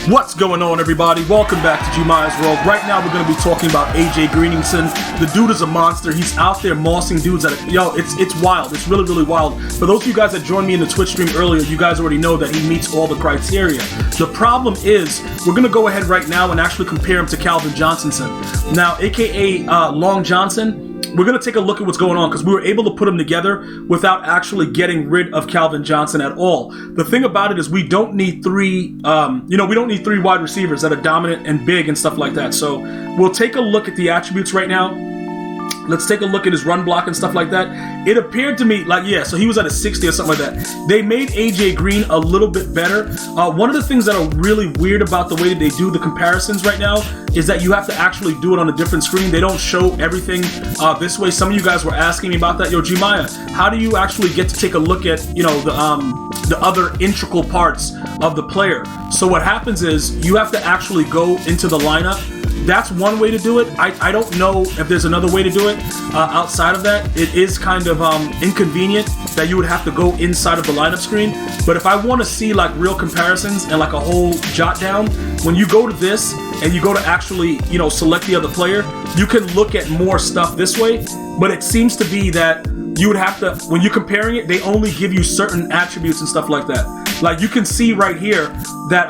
What's going on, everybody? Welcome back to GmiasWorld. Right now, we're going to be talking about AJ Greeningson. The dude is a monster. He's out there mossing dudes it's wild. It's really, really wild. For those of you guys that joined me in the Twitch stream earlier, you guys already know that he meets all the criteria. The problem is, we're going to go ahead right now and actually compare him to Calvin Johnsonson. Now, aka Long Johnson, we're going to take a look at what's going on because we were able to put them together without actually getting rid of Calvin Johnson at all. The thing about it is we don't need three, we don't need three wide receivers that are dominant and big and stuff like that. So we'll take a look at the attributes right now. Let's take a look at his run block and stuff like that. It appeared to me like, yeah, so he was at a 60 or something like that. They made AJ Green a little bit better. One of the things that are really weird about the way that they do the comparisons right now is that you have to actually do it on a different screen. They don't show everything this way. Some of you guys were asking me about that. Yo, Gmia, how do you actually get to take a look at, the other integral parts of the player? So what happens is you have to actually go into the lineup. That's one way to do it. I don't know if there's another way to do it outside of that. It is kind of inconvenient that you would have to go inside of the lineup screen. But if I want to see like real comparisons and like a whole jot down, when you go to this and you go to actually, select the other player, you can look at more stuff this way. But it seems to be that you would have to, when you're comparing it, they only give you certain attributes and stuff like that. Like you can see right here that,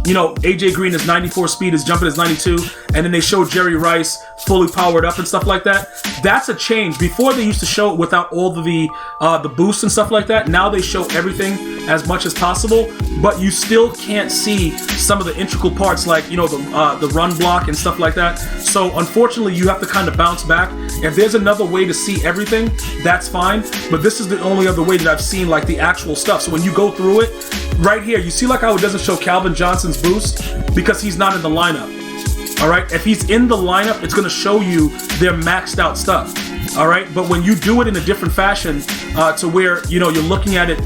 AJ Green is 94 speed, his jumping is 92, and then they show Jerry Rice fully powered up and stuff like that. That's a change. Before they used to show it without all the boosts and stuff like that. Now they show everything as much as possible, but you still can't see some of the integral parts like, the run block and stuff like that. So unfortunately, you have to kind of bounce back. If there's another way to see everything, that's fine, but this is the only other way that I've seen like the actual stuff. So when you go through it, right here, you see like how it doesn't show Calvin Johnson's boost because he's not in the lineup. All right, if he's in the lineup, it's going to show you their maxed out stuff. All right, but when you do it in a different fashion to where you're looking at it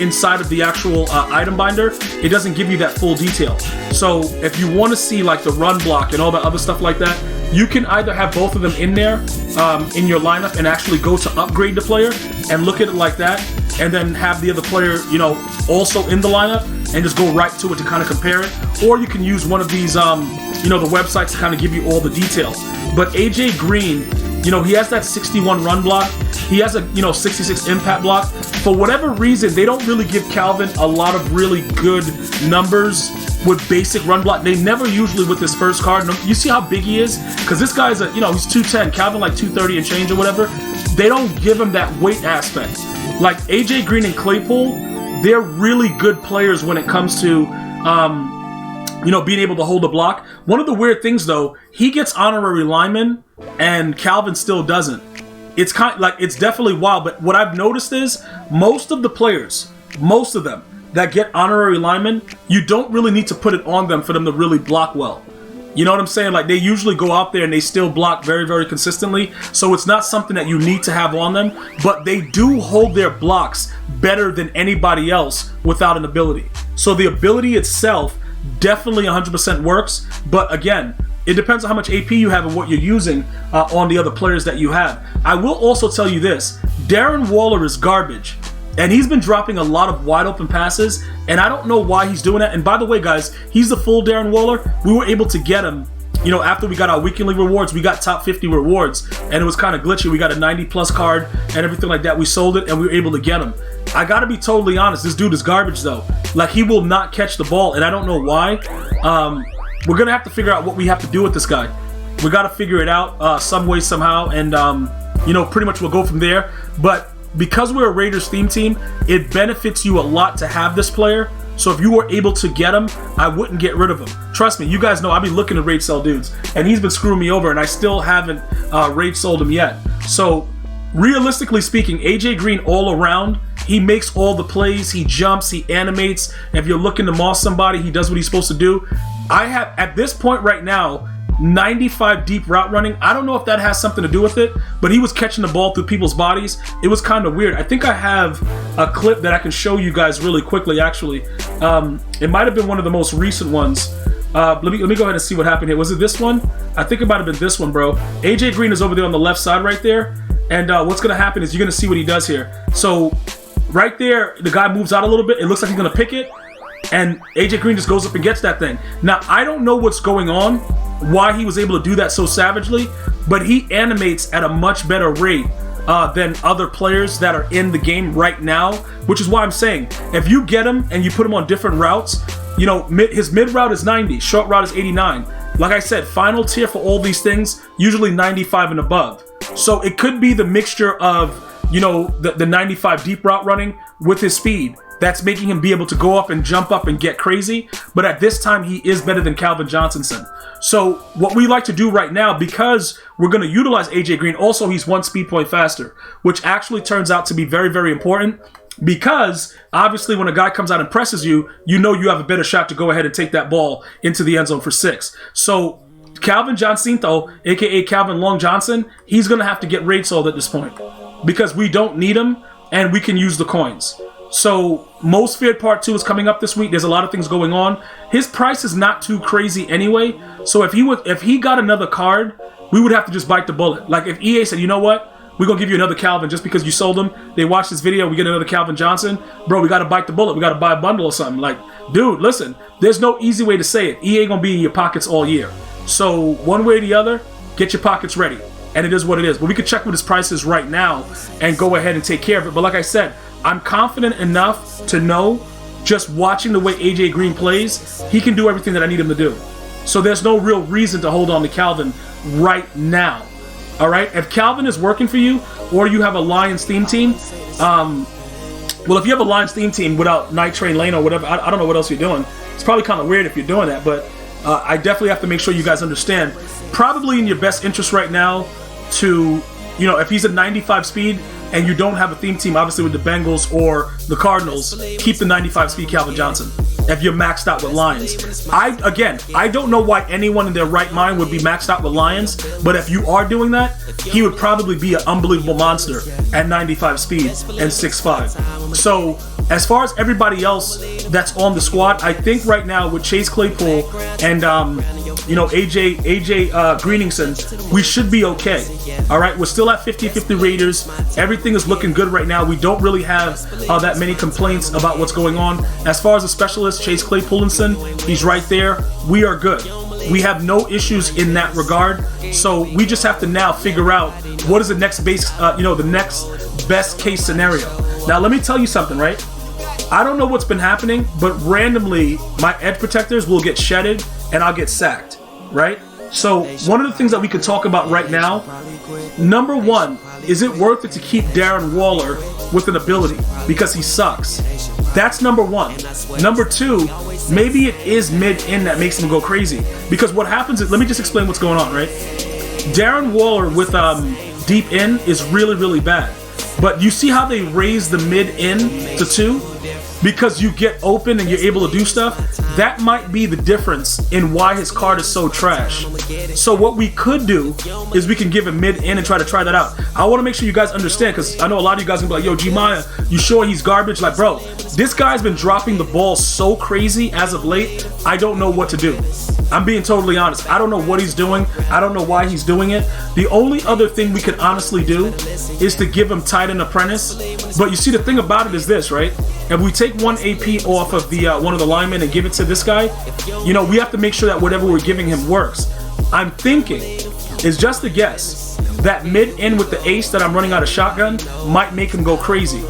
inside of the actual item binder, it doesn't give you that full detail. So if you want to see like the run block and all the other stuff like that, you can either have both of them in there in your lineup and actually go to upgrade the player and look at it like that, and then have the other player also in the lineup and just go right to it to kind of compare it. Or you can use one of these the websites to kind of give you all the detail. But AJ Green, he has that 61 run block. He has a 66 impact block. For whatever reason, they don't really give Calvin a lot of really good numbers with basic run block. They never usually with this first card. You see how big he is? Because this guy's he's 210. Calvin like 230 and change or whatever. They don't give him that weight aspect. Like AJ Green and Claypool, they're really good players when it comes to being able to hold a block. One of the weird things though, he gets honorary lineman and Calvin still doesn't. It's kind of like, it's definitely wild, but what I've noticed is most of the players, most of them that get honorary lineman, you don't really need to put it on them for them to really block well. You know what I'm saying? Like they usually go out there and they still block very, very consistently. So it's not something that you need to have on them, but they do hold their blocks better than anybody else without an ability. So the ability itself definitely 100% works. But again, it depends on how much AP you have and what you're using on the other players that you have. I will also tell you this, Darren Waller is garbage. And he's been dropping a lot of wide open passes, and I don't know why he's doing that. And by the way, guys, he's the full Darren Waller. We were able to get him, after we got our weekly rewards, we got top 50 rewards, and it was kind of glitchy. We got a 90 plus card and everything like that. We sold it, and we were able to get him. I gotta be totally honest, this dude is garbage though. Like he will not catch the ball, and I don't know why. We're gonna have to figure out what we have to do with this guy. We gotta figure it out some way, somehow, and pretty much we'll go from there. But because we're a Raiders theme team, it benefits you a lot to have this player. So if you were able to get him, I wouldn't get rid of him. Trust me, you guys know I've been looking to raid sell dudes, and he's been screwing me over, and I still haven't raid sold him yet. So realistically speaking, AJ Green all around, he makes all the plays, he jumps, he animates. If you're looking to moss somebody, he does what he's supposed to do. I have, at this point right now, 95 deep route running. I don't know if that has something to do with it, but he was catching the ball through people's bodies. It was kind of weird. I think I have a clip that I can show you guys really quickly, actually. It might have been one of the most recent ones. Let me go ahead and see what happened here. Was it this one? I think it might have been this one, bro. AJ Green is over there on the left side right there. And what's going to happen is you're going to see what he does here. So right there, the guy moves out a little bit. It looks like he's going to pick it. And AJ Green just goes up and gets that thing. Now, I don't know what's going on, why he was able to do that so savagely, but he animates at a much better rate than other players that are in the game right now, which is why I'm saying, if you get him and you put him on different routes, you know, his mid route is 90, short route is 89. Like I said, final tier for all these things, usually 95 and above. So it could be the mixture of, you know, the 95 deep route running with his speed that's making him be able to go up and jump up and get crazy. But at this time, he is better than Calvin Johnsonson. So what we like to do right now, because we're going to utilize AJ Green, also he's 1 speed point faster, which actually turns out to be very, very important, because obviously when a guy comes out and presses you, you know you have a better shot to go ahead and take that ball into the end zone for 6. So Calvin Johncinto, aka Calvin Long Johnson, he's going to have to get raid sold at this point, because we don't need him and we can use the coins. So Most Feared Part 2 is coming up this week. There's a lot of things going on. His price is not too crazy anyway. So if he got another card, we would have to just bite the bullet. Like if EA said, you know what, we're going to give you another Calvin just because you sold him. They watch this video, we get another Calvin Johnson. Bro, we got to bite the bullet. We got to buy a bundle or something. Like, dude, listen, there's no easy way to say it. EA going to be in your pockets all year. So one way or the other, get your pockets ready. And it is what it is. But we could check what his price is right now and go ahead and take care of it. But like I said, I'm confident enough to know, just watching the way AJ Green plays, he can do everything that I need him to do. So there's no real reason to hold on to Calvin right now. All right? If Calvin is working for you, or you have a Lions theme team, well, if you have a Lions theme team without Night Train Lane or whatever, I don't know what else you're doing. It's probably kind of weird if you're doing that, but I definitely have to make sure you guys understand. Probably in your best interest right now to, you know, if he's at 95 speed, and you don't have a theme team, obviously with the Bengals or the Cardinals, keep the 95 speed Calvin Johnson if you're maxed out with Lions. I don't know why anyone in their right mind would be maxed out with Lions, but if you are doing that, he would probably be an unbelievable monster at 95 speed and 6'5". So as far as everybody else that's on the squad, I think right now with Chase Claypool and AJ Greeningson, we should be okay. All right, we're still at 50-50 Raiders. Everything is looking good right now. We don't really have that many complaints about what's going on. As far as the specialist, Chase Claypoolinson, he's right there. We are good. We have no issues in that regard. So we just have to now figure out what is the next the next best case scenario. Now let me tell you something, right? I don't know what's been happening, but randomly my edge protectors will get shedded and I'll get sacked, right? So one of the things that we could talk about right now, number one, is it worth it to keep Darren Waller with an ability because he sucks? That's number one. Number two, maybe it is mid-in that makes him go crazy, because what happens is, let me just explain what's going on, right? Darren Waller with deep in is really, really bad. But you see how they raise the mid-in to 2? Because you get open and you're able to do stuff. That might be the difference in why his card is so trash. So what we could do is we can give him mid-in and try that out. I want to make sure you guys understand, because I know a lot of you guys are going to be like, yo, Gmia, you sure he's garbage? Like, bro, this guy's been dropping the ball so crazy as of late, I don't know what to do. I'm being totally honest. I don't know what he's doing. I don't know why he's doing it. The only other thing we could honestly do is to give him tight end apprentice. But you see, the thing about it is this, right? If we take one AP off of the one of the linemen and give it to this guy, you know, we have to make sure that whatever we're giving him works. I'm thinking, it's just a guess, that mid-in with the ace that I'm running out of shotgun might make him go crazy.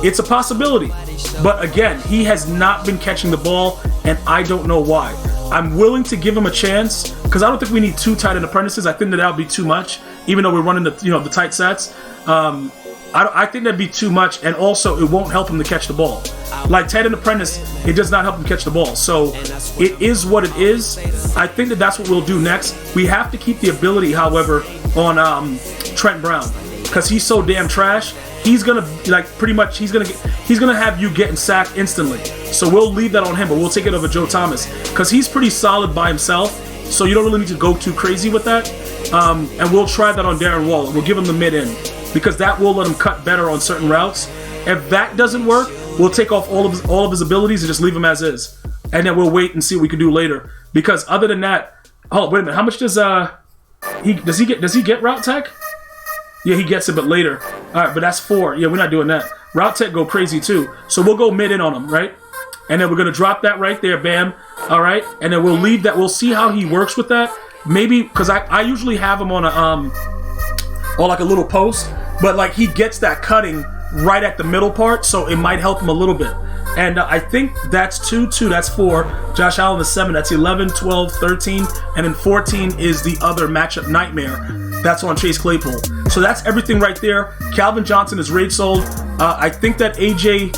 It's a possibility. But again, he has not been catching the ball, and I don't know why. I'm willing to give him a chance, because I don't think we need 2 tight end apprentices. I think that would be too much, even though we're running the tight sets. I think that'd be too much, and also it won't help him to catch the ball. Like tight end apprentice, it does not help him catch the ball. So it is what it is. I think that's what we'll do next. We have to keep the ability, however, on Trent Brown, because he's so damn trash. He's gonna he's gonna have you getting sacked instantly. So we'll leave that on him, but we'll take it over Joe Thomas, because he's pretty solid by himself. So you don't really need to go too crazy with that. And we'll try that on Darren Waller. We'll give him the mid-in, because that will let him cut better on certain routes. If that doesn't work, we'll take off all of his abilities and just leave him as is, and then we'll wait and see what we can do later. Because other than that, oh wait a minute, how much does he get route tech? Yeah, he gets it, but later. All right, but that's 4. Yeah, we're not doing that. Route tech go crazy too, so we'll go mid in on him, right? And then we're gonna drop that right there, bam. All right, and then we'll leave that. We'll see how he works with that. Maybe because I usually have him on a or like a little post, but like he gets that cutting right at the middle part, so it might help him a little bit. And I think that's 2, that's 4. Josh Allen is 7. That's 11, 12, 13, and then 14 is the other matchup nightmare. That's on Chase Claypool. So that's everything right there. Calvin Johnson is rate sold. I think that AJ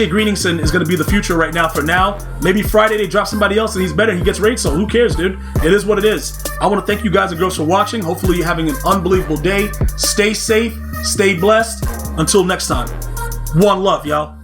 Greeningson is going to be the future right now for now. Maybe Friday they drop somebody else and he's better. He gets rate sold. Who cares, dude? It is what it is. I want to thank you guys and girls for watching. Hopefully you're having an unbelievable day. Stay safe. Stay blessed. Until next time. One love, y'all.